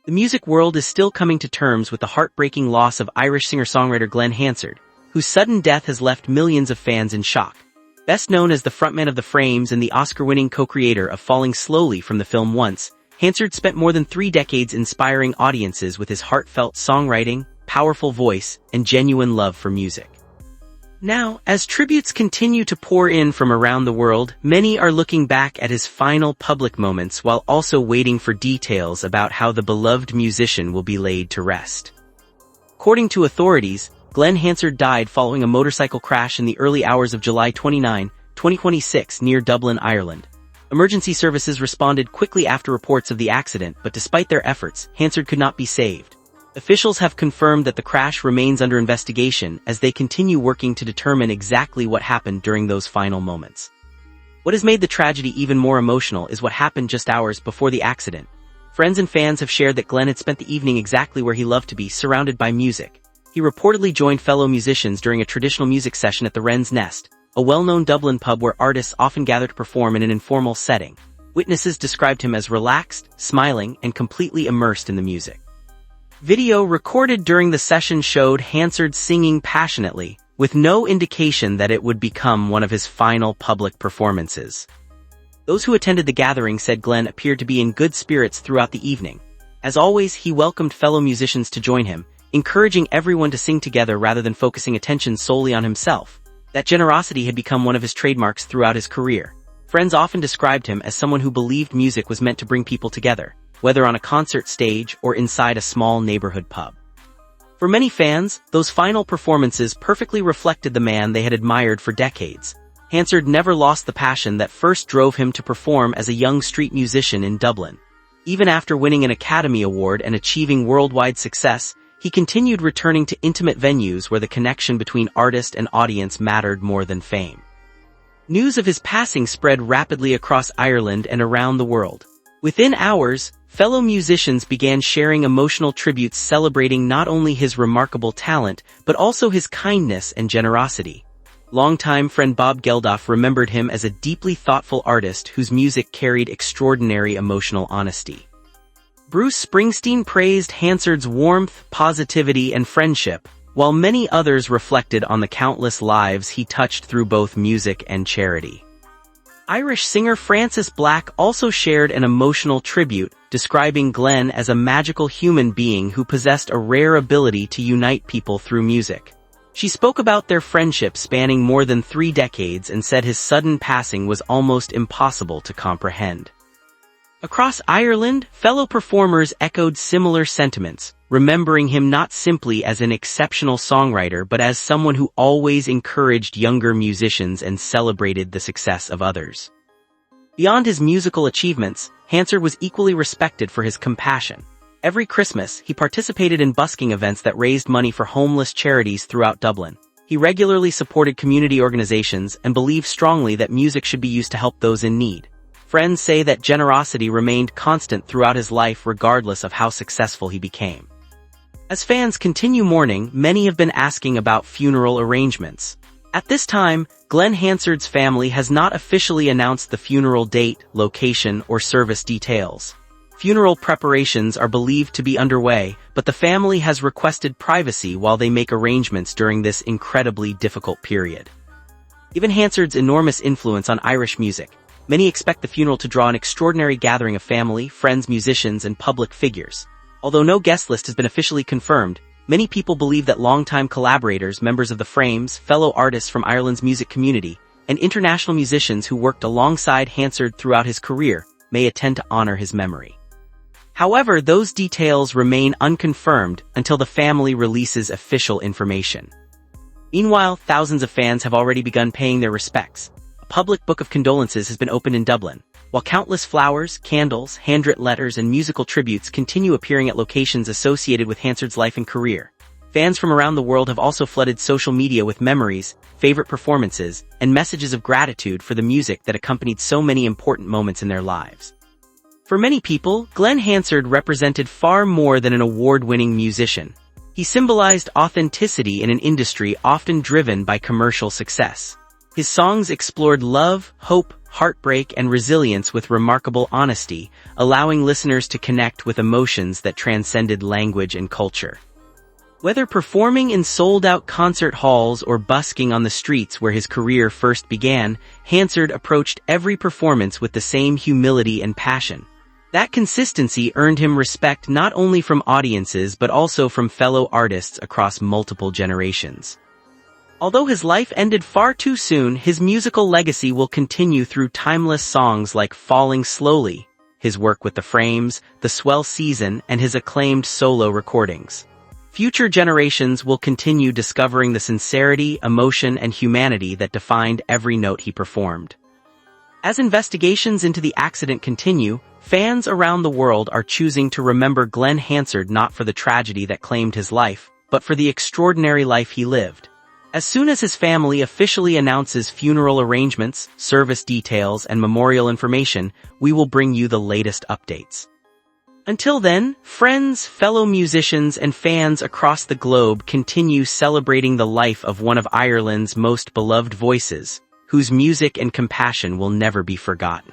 The music world is still coming to terms with the heartbreaking loss of Irish singer-songwriter Glen Hansard, whose sudden death has left millions of fans in shock. Best known as the frontman of The Frames and the Oscar-winning co-creator of Falling Slowly from the film Once, Hansard spent more than 3 decades inspiring audiences with his heartfelt songwriting, powerful voice, and genuine love for music. Now, as tributes continue to pour in from around the world, many are looking back at his final public moments while also waiting for details about how the beloved musician will be laid to rest. According to authorities, Glen Hansard died following a motorcycle crash in the early hours of July 29, 2026 near Dublin, Ireland. Emergency services responded quickly after reports of the accident, but despite their efforts, Hansard could not be saved. Officials have confirmed that the crash remains under investigation as they continue working to determine exactly what happened during those final moments. What has made the tragedy even more emotional is what happened just hours before the accident. Friends and fans have shared that Glen had spent the evening exactly where he loved to be, surrounded by music. He reportedly joined fellow musicians during a traditional music session at the Wren's Nest, a well-known Dublin pub where artists often gather to perform in an informal setting. Witnesses described him as relaxed, smiling, and completely immersed in the music. Video recorded during the session showed Hansard singing passionately, with no indication that it would become one of his final public performances. Those who attended the gathering said Glen appeared to be in good spirits throughout the evening. As always, he welcomed fellow musicians to join him, encouraging everyone to sing together rather than focusing attention solely on himself. That generosity had become one of his trademarks throughout his career. Friends often described him as someone who believed music was meant to bring people together, whether on a concert stage or inside a small neighborhood pub. For many fans, those final performances perfectly reflected the man they had admired for decades. Hansard never lost the passion that first drove him to perform as a young street musician in Dublin. Even after winning an Academy Award and achieving worldwide success, he continued returning to intimate venues where the connection between artist and audience mattered more than fame. News of his passing spread rapidly across Ireland and around the world. Within hours, fellow musicians began sharing emotional tributes celebrating not only his remarkable talent, but also his kindness and generosity. Longtime friend Bob Geldof remembered him as a deeply thoughtful artist whose music carried extraordinary emotional honesty. Bruce Springsteen praised Hansard's warmth, positivity, and friendship, while many others reflected on the countless lives he touched through both music and charity. Irish singer Frances Black also shared an emotional tribute, describing Glen as a magical human being who possessed a rare ability to unite people through music. She spoke about their friendship spanning more than 3 decades and said his sudden passing was almost impossible to comprehend. Across Ireland, fellow performers echoed similar sentiments, remembering him not simply as an exceptional songwriter but as someone who always encouraged younger musicians and celebrated the success of others. Beyond his musical achievements, Hansard was equally respected for his compassion. Every Christmas, he participated in busking events that raised money for homeless charities throughout Dublin. He regularly supported community organizations and believed strongly that music should be used to help those in need. Friends say that generosity remained constant throughout his life regardless of how successful he became. As fans continue mourning, many have been asking about funeral arrangements. At this time, Glen Hansard's family has not officially announced the funeral date, location, or service details. Funeral preparations are believed to be underway, but the family has requested privacy while they make arrangements during this incredibly difficult period. Given Hansard's enormous influence on Irish music, many expect the funeral to draw an extraordinary gathering of family, friends, musicians, and public figures. Although no guest list has been officially confirmed, many people believe that longtime collaborators, members of The Frames, fellow artists from Ireland's music community, and international musicians who worked alongside Hansard throughout his career may attend to honor his memory. However, those details remain unconfirmed until the family releases official information. Meanwhile, thousands of fans have already begun paying their respects. A public book of condolences has been opened in Dublin, while countless flowers, candles, handwritten letters, and musical tributes continue appearing at locations associated with Hansard's life and career. Fans from around the world have also flooded social media with memories, favorite performances, and messages of gratitude for the music that accompanied so many important moments in their lives. For many people, Glen Hansard represented far more than an award-winning musician. He symbolized authenticity in an industry often driven by commercial success. His songs explored love, hope, heartbreak, and resilience with remarkable honesty, allowing listeners to connect with emotions that transcended language and culture. Whether performing in sold-out concert halls or busking on the streets where his career first began, Hansard approached every performance with the same humility and passion. That consistency earned him respect not only from audiences but also from fellow artists across multiple generations. Although his life ended far too soon, his musical legacy will continue through timeless songs like Falling Slowly, his work with the Frames, The Swell Season, and his acclaimed solo recordings. Future generations will continue discovering the sincerity, emotion, and humanity that defined every note he performed. As investigations into the accident continue, fans around the world are choosing to remember Glen Hansard not for the tragedy that claimed his life, but for the extraordinary life he lived. As soon as his family officially announces funeral arrangements, service details, and memorial information, we will bring you the latest updates. Until then, friends, fellow musicians, and fans across the globe continue celebrating the life of one of Ireland's most beloved voices, whose music and compassion will never be forgotten.